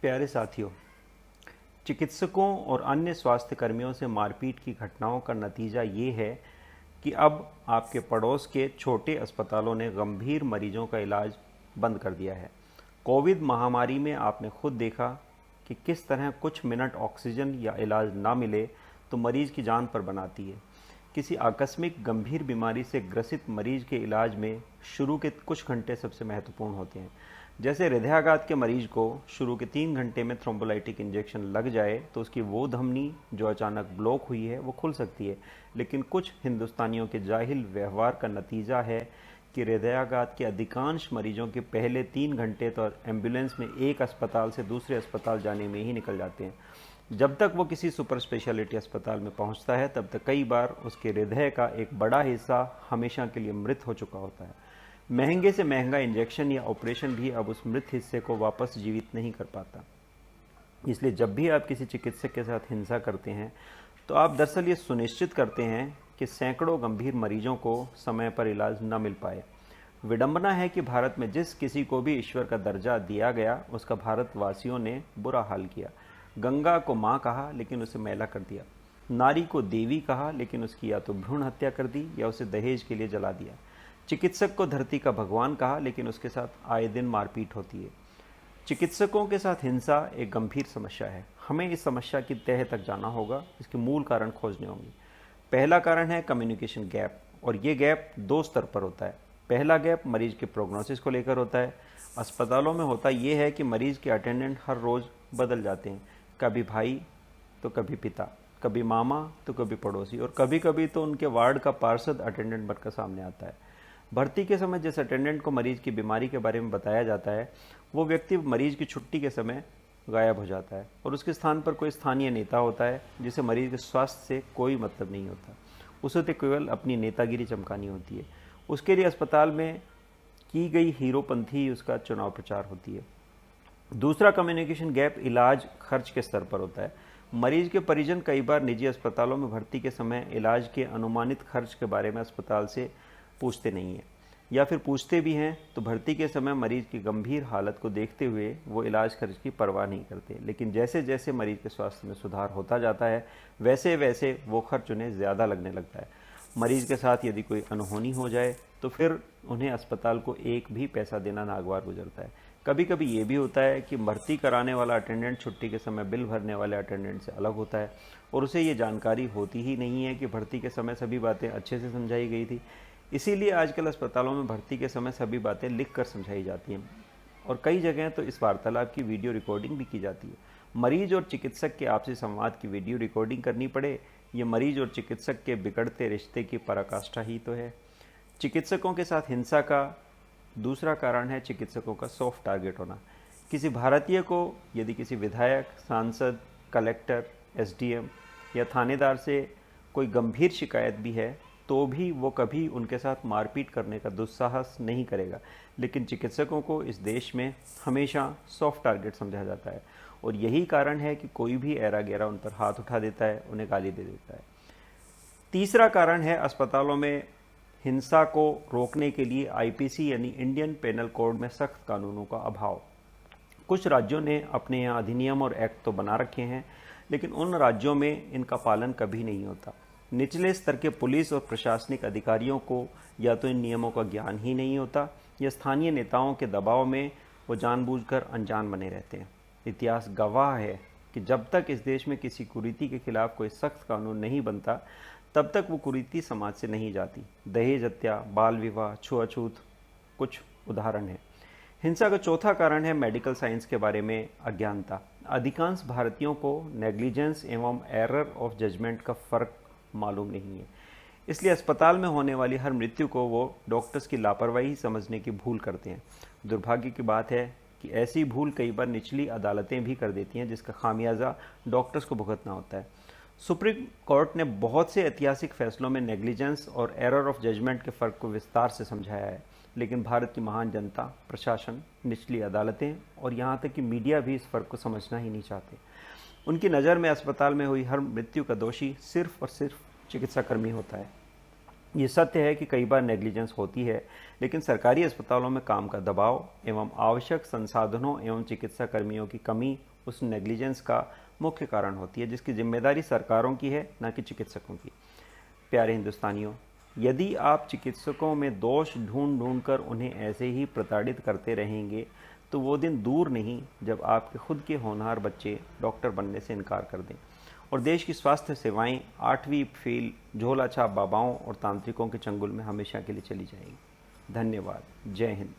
प्यारे साथियों, चिकित्सकों और अन्य स्वास्थ्य कर्मियों से मारपीट की घटनाओं का नतीजा ये है कि अब आपके पड़ोस के छोटे अस्पतालों ने गंभीर मरीजों का इलाज बंद कर दिया है। कोविड महामारी में आपने खुद देखा कि किस तरह कुछ मिनट ऑक्सीजन या इलाज ना मिले तो मरीज की जान पर बनाती है। किसी आकस्मिक गंभीर बीमारी से ग्रसित मरीज के इलाज में शुरू के कुछ घंटे सबसे महत्वपूर्ण होते हैं। जैसे हृदयाघात के मरीज को शुरू के 3 घंटे में थ्रोम्बोलाइटिक इंजेक्शन लग जाए तो उसकी वो धमनी जो अचानक ब्लॉक हुई है वो खुल सकती है, लेकिन कुछ हिंदुस्तानियों के जाहिल व्यवहार का नतीजा है कि हृदयाघात के अधिकांश मरीजों के पहले 3 घंटे तो एम्बुलेंस में एक अस्पताल से दूसरे अस्पताल जाने में ही निकल जाते हैं। जब तक वो किसी सुपर स्पेशलिटी अस्पताल में पहुंचता है तब तक कई बार उसके हृदय का एक बड़ा हिस्सा हमेशा के लिए मृत हो चुका होता है। महंगे से महंगा इंजेक्शन या ऑपरेशन भी अब उस मृत हिस्से को वापस जीवित नहीं कर पाता। इसलिए जब भी आप किसी चिकित्सक के साथ हिंसा करते हैं तो आप दरअसल ये सुनिश्चित करते हैं कि सैकड़ों गंभीर मरीजों को समय पर इलाज न मिल पाए। विडंबना है कि भारत में जिस किसी को भी ईश्वर का दर्जा दिया गया उसका भारतवासियों ने बुरा हाल किया। गंगा को माँ कहा लेकिन उसे मैला कर दिया, नारी को देवी कहा लेकिन उसकी या तो भ्रूण हत्या कर दी या उसे दहेज के लिए जला दिया। चिकित्सक को धरती का भगवान कहा लेकिन उसके साथ आए दिन मारपीट होती है। चिकित्सकों के साथ हिंसा एक गंभीर समस्या है। हमें इस समस्या की तह तक जाना होगा, इसके मूल कारण खोजने होंगे। पहला कारण है कम्युनिकेशन गैप, और ये गैप 2 स्तर पर होता है। पहला गैप मरीज के प्रोग्नोसिस को लेकर होता है। अस्पतालों में होता ये है कि मरीज के अटेंडेंट हर रोज़ बदल जाते हैं, कभी भाई तो कभी पिता, कभी मामा तो कभी पड़ोसी, और कभी कभी तो उनके वार्ड का पार्षद अटेंडेंट बनकर सामने आता है। भर्ती के समय जिस अटेंडेंट को मरीज की बीमारी के बारे में बताया जाता है वो व्यक्ति मरीज की छुट्टी के समय गायब हो जाता है और उसके स्थान पर कोई स्थानीय नेता होता है जिसे मरीज के स्वास्थ्य से कोई मतलब नहीं होता। उसे तो केवल अपनी नेतागिरी चमकानी होती है। उसके लिए अस्पताल में की गई हीरोपंथी उसका चुनाव प्रचार होती है। दूसरा कम्युनिकेशन गैप इलाज खर्च के स्तर पर होता है। मरीज के परिजन कई बार निजी अस्पतालों में भर्ती के समय इलाज के अनुमानित खर्च के बारे में अस्पताल से पूछते नहीं हैं, या फिर पूछते भी हैं तो भर्ती के समय मरीज की गंभीर हालत को देखते हुए वो इलाज खर्च की परवाह नहीं करते। लेकिन जैसे जैसे मरीज के स्वास्थ्य में सुधार होता जाता है वैसे वैसे वो खर्च उन्हें ज़्यादा लगने लगता है। मरीज के साथ यदि कोई अनहोनी हो जाए तो फिर उन्हें अस्पताल को एक भी पैसा देना नागवार गुजरता है। कभी कभी ये भी होता है कि भर्ती कराने वाला अटेंडेंट छुट्टी के समय बिल भरने वाले अटेंडेंट से अलग होता है और उसे ये जानकारी होती ही नहीं है कि भर्ती के समय सभी बातें अच्छे से समझाई गई थी। इसीलिए आजकल अस्पतालों में भर्ती के समय सभी बातें लिख कर समझाई जाती हैं और कई जगह तो इस वार्तालाप की वीडियो रिकॉर्डिंग भी की जाती है। मरीज और चिकित्सक के आपसी संवाद की वीडियो रिकॉर्डिंग करनी पड़े, ये मरीज और चिकित्सक के बिगड़ते रिश्ते की पराकाष्ठा ही तो है। चिकित्सकों के साथ हिंसा का दूसरा कारण है चिकित्सकों का सॉफ्ट टारगेट होना। किसी भारतीय को यदि किसी विधायक, सांसद, कलेक्टर, एसडीएम या थानेदार से कोई गंभीर शिकायत भी है तो भी वो कभी उनके साथ मारपीट करने का दुस्साहस नहीं करेगा। लेकिन चिकित्सकों को इस देश में हमेशा सॉफ्ट टारगेट समझा जाता है और यही कारण है कि कोई भी ऐरा गैरा उन पर हाथ उठा देता है, उन्हें गाली दे देता है। तीसरा कारण है अस्पतालों में हिंसा को रोकने के लिए आईपीसी यानी इंडियन पेनल कोड में सख्त कानूनों का अभाव। कुछ राज्यों ने अपने यहाँ अधिनियम और एक्ट तो बना रखे हैं लेकिन उन राज्यों में इनका पालन कभी नहीं होता। निचले स्तर के पुलिस और प्रशासनिक अधिकारियों को या तो इन नियमों का ज्ञान ही नहीं होता या स्थानीय नेताओं के दबाव में वो जानबूझकर अनजान बने रहते हैं। इतिहास गवाह है कि जब तक इस देश में किसी कुरीति के खिलाफ कोई सख्त कानून नहीं बनता तब तक वो कुरीति समाज से नहीं जाती। दहेज हत्या, बाल विवाह, छुआछूत कुछ उदाहरण हैं। हिंसा का चौथा कारण है मेडिकल साइंस के बारे में अज्ञानता। अधिकांश भारतीयों को नेग्लिजेंस एवं एरर ऑफ जजमेंट का फर्क मालूम नहीं है, इसलिए अस्पताल में होने वाली हर मृत्यु को वो डॉक्टर्स की लापरवाही समझने की भूल करते हैं। दुर्भाग्य की बात है कि ऐसी भूल कई बार निचली अदालतें भी कर देती हैं जिसका खामियाजा डॉक्टर्स को भुगतना होता है। सुप्रीम कोर्ट ने बहुत से ऐतिहासिक फैसलों में नेग्लिजेंस और एरर ऑफ जजमेंट के फ़र्क को विस्तार से समझाया है, लेकिन भारत की महान जनता, प्रशासन, निचली अदालतें और यहाँ तक कि मीडिया भी इस फ़र्क को समझना ही नहीं चाहते। उनकी नज़र में अस्पताल में हुई हर मृत्यु का दोषी सिर्फ और सिर्फ चिकित्साकर्मी होता है। ये सत्य है कि कई बार नेग्लिजेंस होती है, लेकिन सरकारी अस्पतालों में काम का दबाव एवं आवश्यक संसाधनों एवं चिकित्सा कर्मियों की कमी उस नेग्लिजेंस का मुख्य कारण होती है, जिसकी जिम्मेदारी सरकारों की है, न कि चिकित्सकों की। प्यारे हिंदुस्तानियों, यदि आप चिकित्सकों में दोष ढूंढ ढूंढ कर उन्हें ऐसे ही प्रताड़ित करते रहेंगे, तो वो दिन दूर नहीं जब आपके खुद के होनहार बच्चे डॉक्टर बनने से इनकार कर दें और देश की स्वास्थ्य सेवाएं 8वीं फेल झोला छाप बाबाओं और तांत्रिकों के चंगुल में हमेशा के लिए चली जाएंगी। धन्यवाद। जय हिंद।